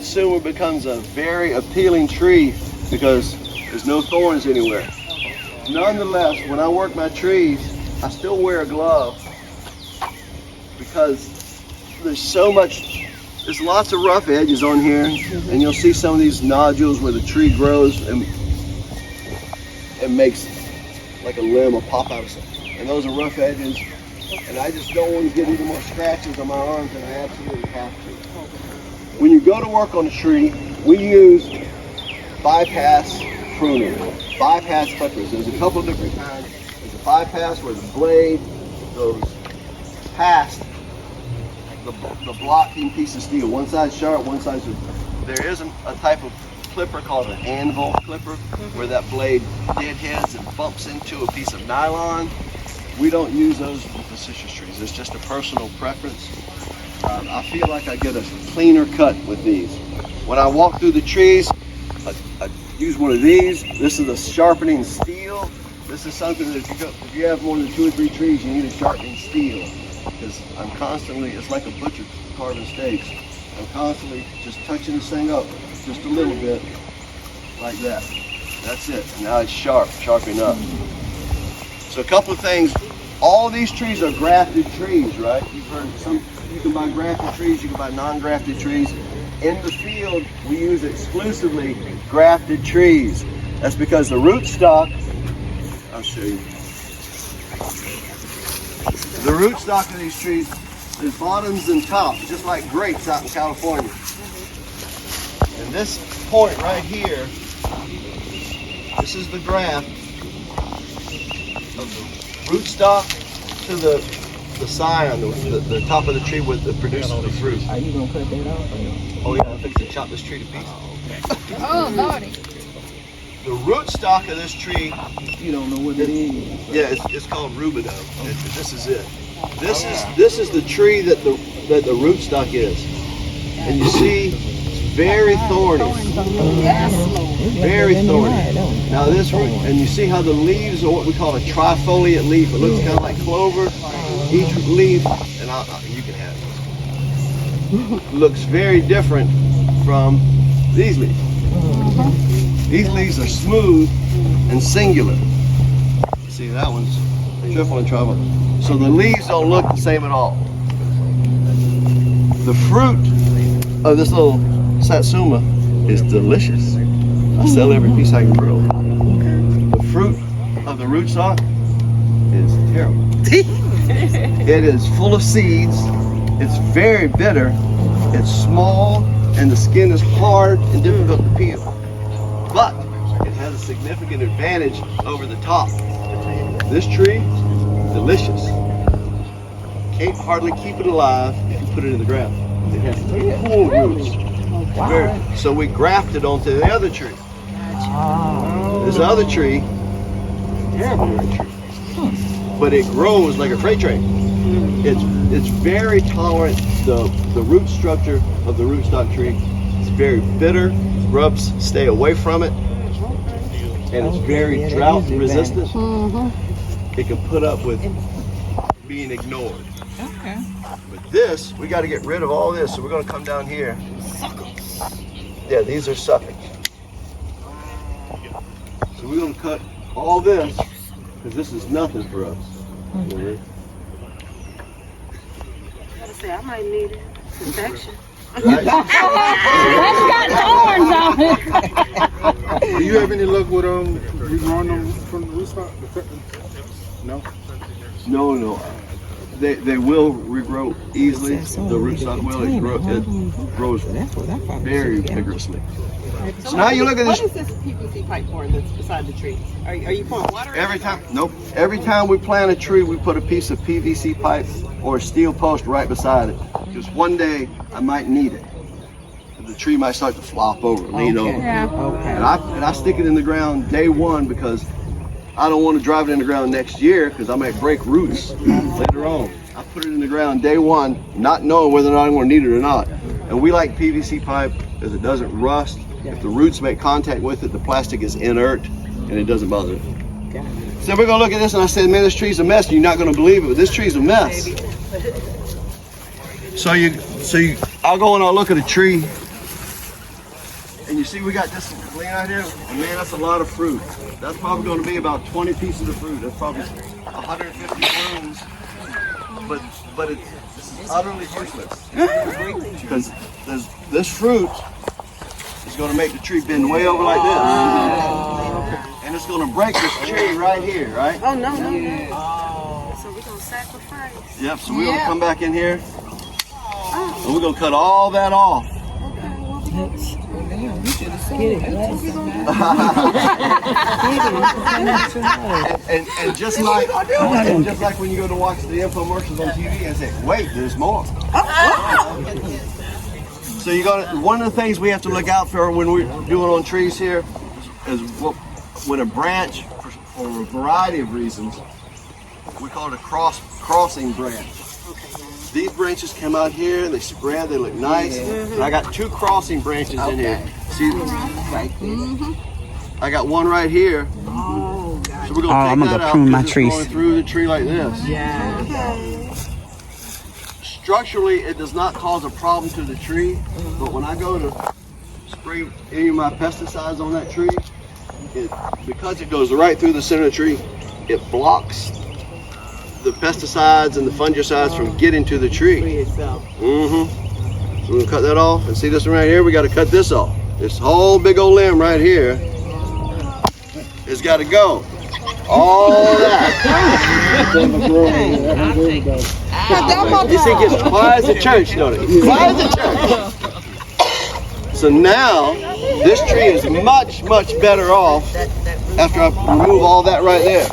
Satsuma becomes a very appealing tree because there's no thorns anywhere. Nonetheless, when I work my trees, I still wear a glove because there's lots of rough edges on here, and you'll see some of these nodules where the tree grows and makes like a limb or pop out of something. And those are rough edges, and I just don't want to get any more scratches on my arms than I absolutely have to. When you go to work on a tree, we use bypass pruning, bypass clippers. There's a couple of different kinds. There's a bypass where the blade goes past the blocking piece of steel. One side's sharp, one side's. There is a type of clipper called an anvil clipper where that blade deadheads and bumps into a piece of nylon. We don't use those with the citrus trees. It's just a personal preference. I feel like I get a cleaner cut with these. When I walk through the trees, I use one of these. This is a sharpening steel. This is something that if you have more than 2 or 3 trees, you need a sharpening steel. Because I'm constantly, it's like a butcher carving steaks. I'm constantly just touching this thing up just a little bit, like that. That's it. Now it's sharpening up. So a couple of things. All of these trees are grafted trees, right? You've heard you can buy grafted trees, you can buy non-grafted trees. In the field, we use exclusively grafted trees. That's because the rootstock, I'll show you. The rootstock of these trees is bottoms and tops, just like grapes out in California. And this point right here, this is the graft of the rootstock to the scion, the top of the tree with that produces the fruit. Are you gonna cut that off? Oh yeah, I think to chop this tree to pieces. Oh, Lordy. The rootstock of this tree, You don't know what it is. yeah, it's called rubido. This is it. This is the tree that the rootstock is, and you see, it's very thorny. Yes, Lord. Very thorny. Now this root, and you see how the leaves are what we call a trifoliate leaf. It looks kind of like clover. Each leaf, and you can have it, looks very different from these leaves. These leaves are smooth and singular. See, that one's triple and treble. So the leaves don't look the same at all. The fruit of this little satsuma is delicious. I sell every piece I can grow. The fruit of the rootstock is terrible. It is full of seeds. It's very bitter. It's small, and the skin is hard and difficult to peel. But it has a significant advantage over the top. This tree, delicious. Can't hardly keep it alive if you put it in the ground. It has cool roots. So we grafted onto the other tree. This other tree, terrible tree, but it grows like a freight train. It's very tolerant. The root structure of the rootstock tree is very bitter. Grubs stay away from it, and it's very drought resistant. It can put up with being ignored. Okay. But this, we got to get rid of all this. So we're going to come down here. Yeah, these are suckers. So we're going to cut all this because this is nothing for us. I might need protection. Right? That's got thorns on it. Do you have any luck with regrowing them from the rootstock? No. No. They will regrow easily. The rootstock will. It grows very vigorously. So now you look at this. What is this PVC pipe for that's beside the tree? Are you pouring water? Every time, nope. Every time we plant a tree, we put a piece of PVC pipe or a steel post right beside it. Because one day I might need it. The tree might start to flop over, lean over. Yeah. And I stick it in the ground day one because I don't want to drive it in the ground next year because I might break roots later on. I put it in the ground day one, not knowing whether or not I'm going to need it or not. And we like PVC pipe because it doesn't rust. If the roots make contact with it, the plastic is inert and it doesn't bother it. So we're going to look at this, and I said, man, this tree's a mess. And you're not going to believe it, but this tree's a mess. So I'll go and I'll look at a tree you see we got this laying out here, and man, that's a lot of fruit. That's probably going to be about 20 pieces of fruit. That's probably 150 prunes. But this is utterly useless. Because this fruit is going to make the tree bend way over like this. And it's going to break this tree right here, right? Oh, no. So we're going to sacrifice. Yep, so we're going to come back in here. And we're going to cut all that off. and just like when you go to watch the infomercials on TV and say, wait, there's more. So one of the things we have to look out for when we're doing on trees here is when a branch, for a variety of reasons, we call it a crossing branch. These branches come out here, they spread, they look nice. And I got 2 crossing branches in here. See? I got one right here. So we're going to take that out because it's going through the tree like this. Structurally, it does not cause a problem to the tree, but when I go to spray any of my pesticides on that tree, because it goes right through the center of the tree, it blocks the pesticides and the fungicides from getting to the tree. So we're gonna cut that off, and see this one right here? We got to cut this off. This whole big old limb right here has got to go. All that. You see, it gets quiet as a church, don't it? Quiet as a church. So now this tree is much, much better off after I remove all that right there.